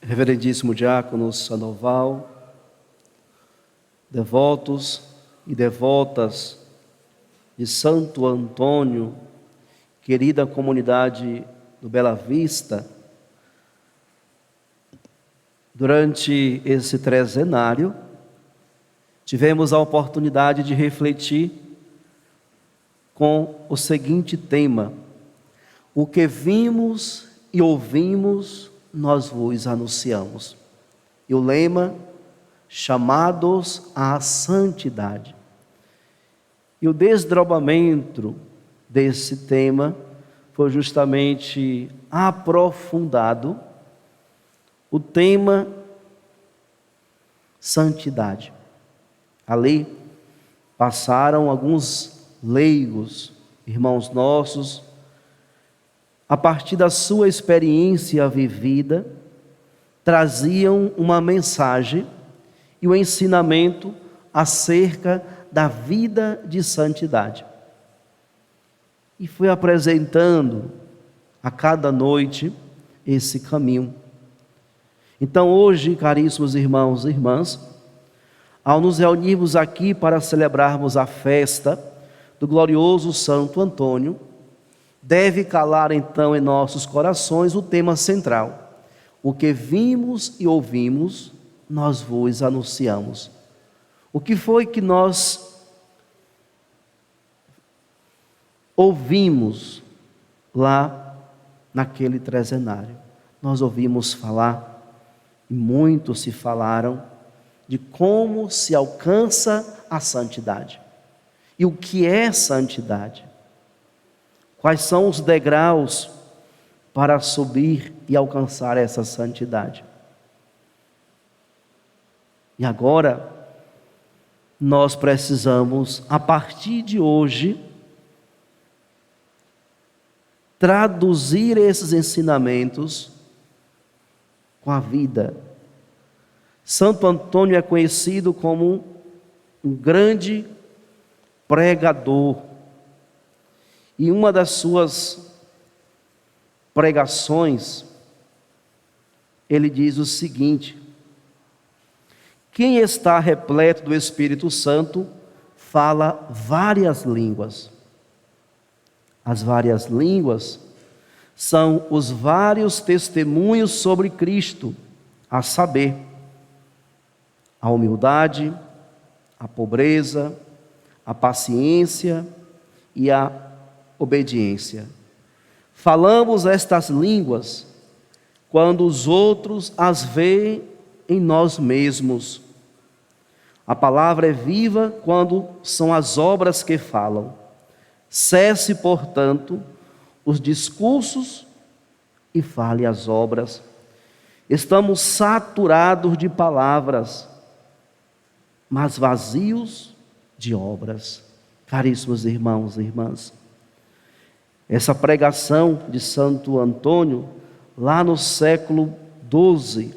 Reverendíssimo Diácono Sandoval, devotos e devotas de Santo Antônio, querida comunidade do Bela Vista, durante esse trezenário, tivemos a oportunidade de refletir com o seguinte tema: o que vimos e ouvimos, nós vos anunciamos. E o lema: chamados à santidade. E o desdobramento desse tema foi justamente aprofundado o tema santidade. Ali passaram alguns leigos, irmãos nossos, a partir da sua experiência vivida, traziam uma mensagem e o ensinamento acerca da vida de santidade. E foi apresentando a cada noite esse caminho. Então hoje, caríssimos irmãos e irmãs, ao nos reunirmos aqui para celebrarmos a festa do glorioso Santo Antônio, deve calar então em nossos corações o tema central: o que vimos e ouvimos, nós vos anunciamos. O que foi que nós ouvimos lá naquele trezenário? Nós ouvimos falar, e muitos se falaram, de como se alcança a santidade. E o que é santidade? Quais são os degraus para subir e alcançar essa santidade? E agora, nós precisamos, a partir de hoje, traduzir esses ensinamentos com a vida. Santo Antônio é conhecido como um grande pregador. E uma das suas pregações, ele diz o seguinte: quem está repleto do Espírito Santo fala várias línguas. As várias línguas são os vários testemunhos sobre Cristo, a saber, a humildade, a pobreza, a paciência e a obediência. Falamos estas línguas quando os outros as veem em nós mesmos. A palavra é viva quando são as obras que falam. Cesse, portanto, os discursos e fale as obras. Estamos saturados de palavras, mas vazios de obras. Caríssimos irmãos e irmãs, essa pregação de Santo Antônio, lá no século XII,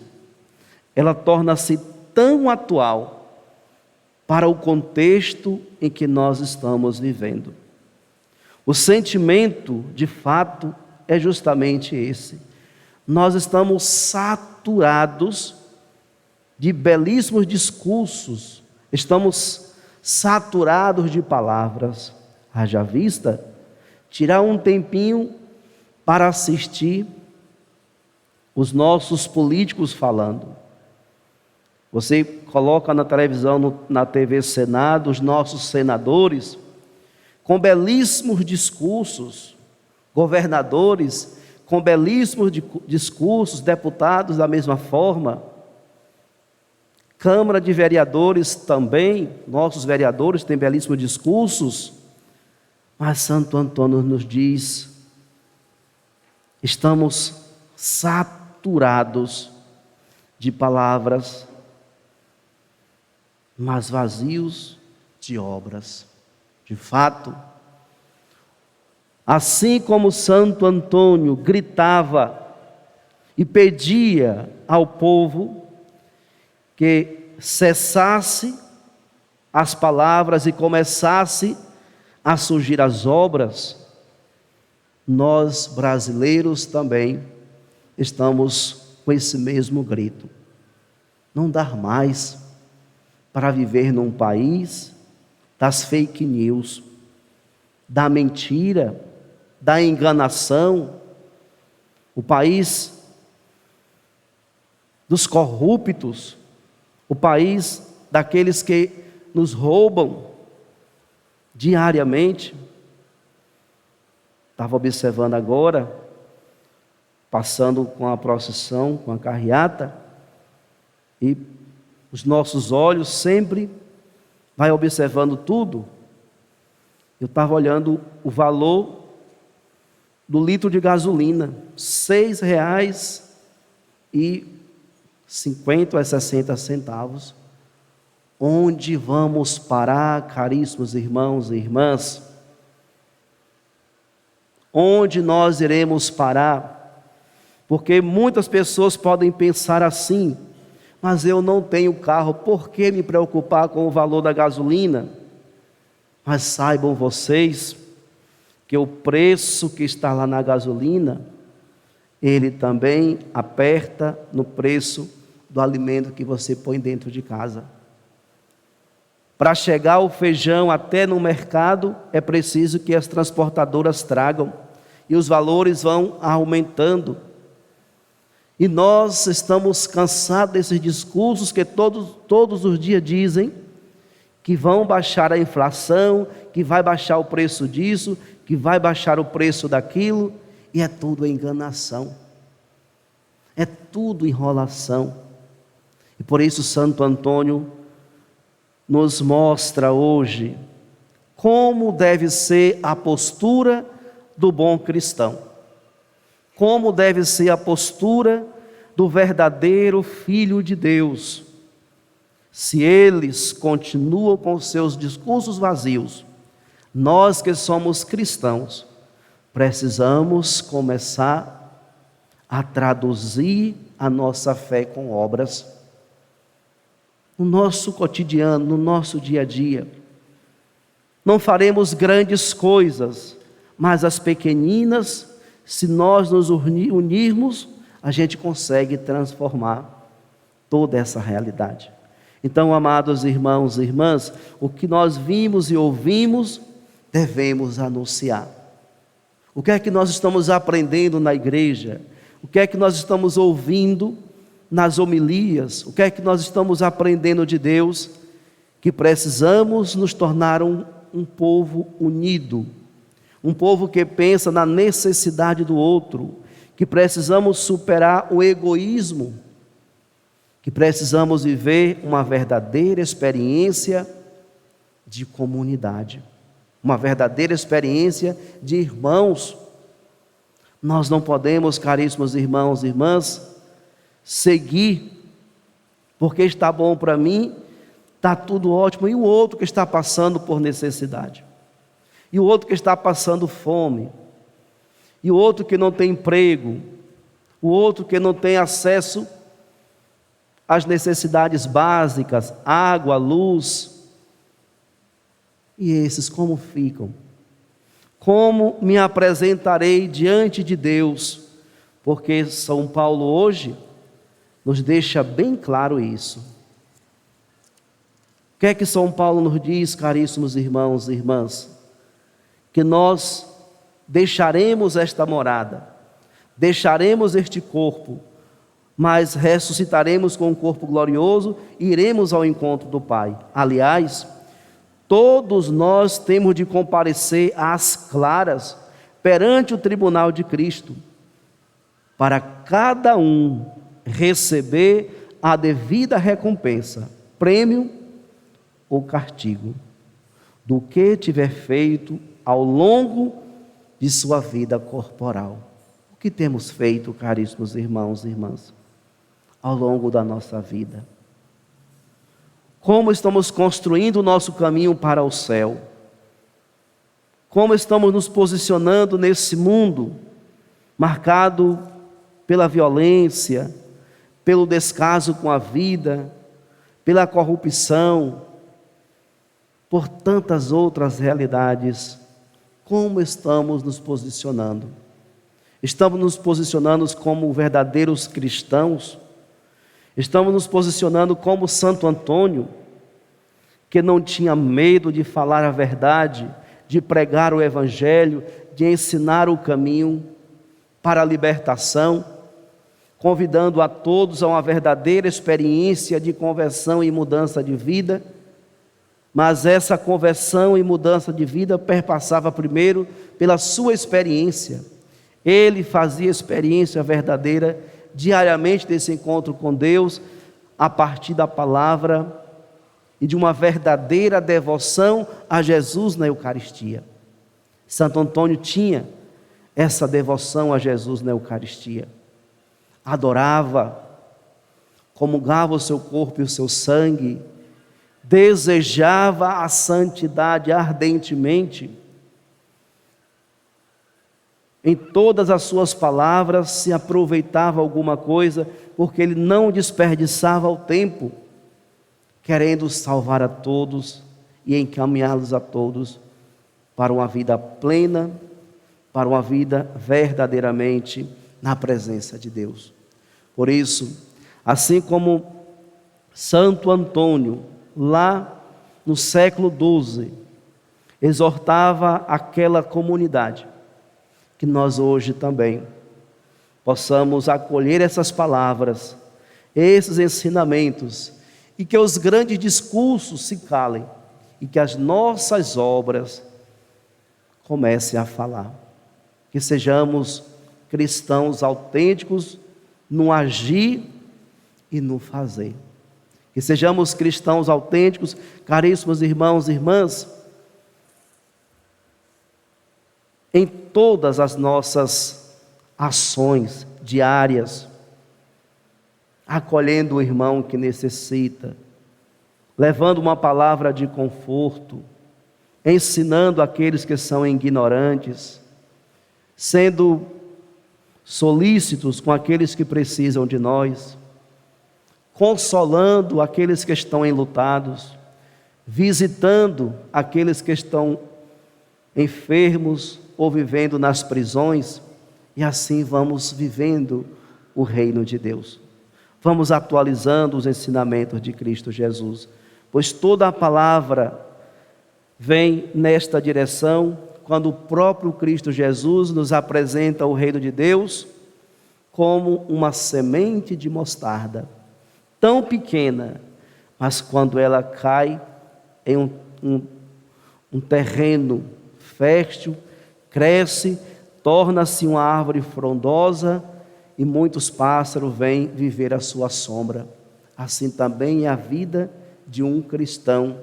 ela torna-se tão atual para o contexto em que nós estamos vivendo. O sentimento, de fato, é justamente esse. Nós estamos saturados de belíssimos discursos, estamos saturados de palavras. Haja vista tirar um tempinho para assistir os nossos políticos falando. Você coloca na televisão, na TV Senado, os nossos senadores com belíssimos discursos, governadores com belíssimos discursos, deputados da mesma forma, Câmara de Vereadores também, nossos vereadores têm belíssimos discursos, mas Santo Antônio nos diz: estamos saturados de palavras, mas vazios de obras. De fato, assim como Santo Antônio gritava e pedia ao povo que cessasse as palavras e começasse a surgir as obras, nós brasileiros também estamos com esse mesmo grito. Não dá mais para viver num país das fake news, da mentira, da enganação, o país dos corruptos, o país daqueles que nos roubam diariamente. Estava observando agora, passando com a procissão, com a carreata, e os nossos olhos sempre vai observando tudo. Eu estava olhando o valor do litro de gasolina, R$ 6,50 a 60 centavos. Onde vamos parar, caríssimos irmãos e irmãs? Onde nós iremos parar? Porque muitas pessoas podem pensar assim: mas eu não tenho carro, por que me preocupar com o valor da gasolina? Mas saibam vocês que o preço que está lá na gasolina, ele também aperta no preço do alimento que você põe dentro de casa. Para chegar o feijão até no mercado, é preciso que as transportadoras tragam, e os valores vão aumentando. E nós estamos cansados desses discursos que todos os dias dizem que vão baixar a inflação, que vai baixar o preço disso, que vai baixar o preço daquilo, e é tudo enganação, é tudo enrolação. E por isso Santo Antônio nos mostra hoje como deve ser a postura do bom cristão, como deve ser a postura do verdadeiro Filho de Deus. Se eles continuam com seus discursos vazios, nós que somos cristãos, precisamos começar a traduzir a nossa fé com obras. No nosso cotidiano, no nosso dia a dia. Não faremos grandes coisas, mas as pequeninas, se nós nos unirmos, a gente consegue transformar toda essa realidade. Então, amados irmãos e irmãs, o que nós vimos e ouvimos, devemos anunciar. O que é que nós estamos aprendendo na igreja? O que é que nós estamos ouvindo nas homilias? O que é que nós estamos aprendendo de Deus? Que precisamos nos tornar um povo unido, um povo que pensa na necessidade do outro, que precisamos superar o egoísmo, que precisamos viver uma verdadeira experiência de comunidade, uma verdadeira experiência de irmãos. Nós não podemos, caríssimos irmãos e irmãs, seguir, porque está bom para mim, está tudo ótimo, e o outro que está passando por necessidade, e o outro que está passando fome, e o outro que não tem emprego, o outro que não tem acesso às necessidades básicas, água, luz. E esses como ficam? Como me apresentarei diante de Deus? Porque São Paulo hoje nos deixa bem claro isso. O que é que São Paulo nos diz, caríssimos irmãos e irmãs? Que nós deixaremos esta morada, deixaremos este corpo, mas ressuscitaremos com um corpo glorioso e iremos ao encontro do Pai. Aliás, todos nós temos de comparecer às claras perante o tribunal de Cristo, para cada um receber a devida recompensa, prêmio ou castigo, do que tiver feito ao longo de sua vida corporal. O que temos feito, caríssimos irmãos e irmãs, ao longo da nossa vida? Como estamos construindo o nosso caminho para o céu? Como estamos nos posicionando nesse mundo marcado pela violência, pelo descaso com a vida, pela corrupção, por tantas outras realidades? Como estamos nos posicionando? Estamos nos posicionando como verdadeiros cristãos? Estamos nos posicionando como Santo Antônio, que não tinha medo de falar a verdade, de pregar o Evangelho, de ensinar o caminho para a libertação, convidando a todos a uma verdadeira experiência de conversão e mudança de vida. Mas essa conversão e mudança de vida perpassava primeiro pela sua experiência. Ele fazia experiência verdadeira diariamente desse encontro com Deus, a partir da palavra e de uma verdadeira devoção a Jesus na Eucaristia. Santo Antônio tinha essa devoção a Jesus na Eucaristia. Adorava, comungava o seu corpo e o seu sangue, desejava a santidade ardentemente. Em todas as suas palavras se aproveitava alguma coisa, porque ele não desperdiçava o tempo, querendo salvar a todos e encaminhá-los a todos para uma vida plena, para uma vida verdadeiramente na presença de Deus. Por isso, assim como Santo Antônio, lá no século XII, exortava aquela comunidade, que nós hoje também possamos acolher essas palavras, esses ensinamentos, e que os grandes discursos se calem, e que as nossas obras comecem a falar. Que sejamos cristãos autênticos no agir e no fazer. Que sejamos cristãos autênticos, caríssimos irmãos e irmãs, em todas as nossas ações diárias, acolhendo o irmão que necessita, levando uma palavra de conforto, ensinando aqueles que são ignorantes, sendo solícitos com aqueles que precisam de nós, consolando aqueles que estão enlutados, visitando aqueles que estão enfermos ou vivendo nas prisões, e assim vamos vivendo o reino de Deus. Vamos atualizando os ensinamentos de Cristo Jesus, pois toda a palavra vem nesta direção, quando o próprio Cristo Jesus nos apresenta o reino de Deus como uma semente de mostarda, tão pequena, mas quando ela cai em um terreno fértil, cresce, torna-se uma árvore frondosa e muitos pássaros vêm viver à sua sombra. Assim também é a vida de um cristão,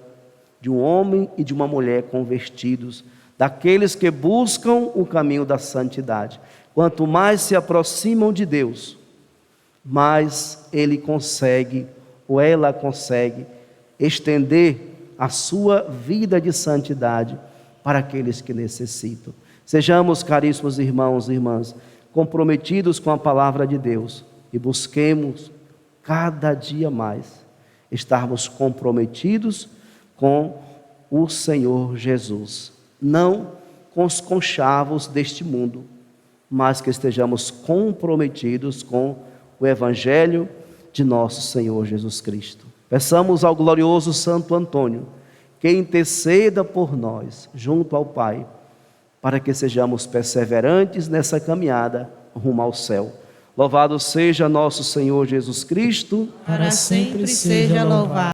de um homem e de uma mulher convertidos, daqueles que buscam o caminho da santidade. Quanto mais se aproximam de Deus, mais ele consegue, ou ela consegue, estender a sua vida de santidade para aqueles que necessitam. Sejamos, caríssimos irmãos e irmãs, comprometidos com a palavra de Deus e busquemos cada dia mais estarmos comprometidos com o Senhor Jesus, não com os conchavos deste mundo, mas que estejamos comprometidos com o Evangelho de nosso Senhor Jesus Cristo. Peçamos ao glorioso Santo Antônio que interceda por nós junto ao Pai, para que sejamos perseverantes nessa caminhada rumo ao céu. Louvado seja nosso Senhor Jesus Cristo. Para sempre seja louvado.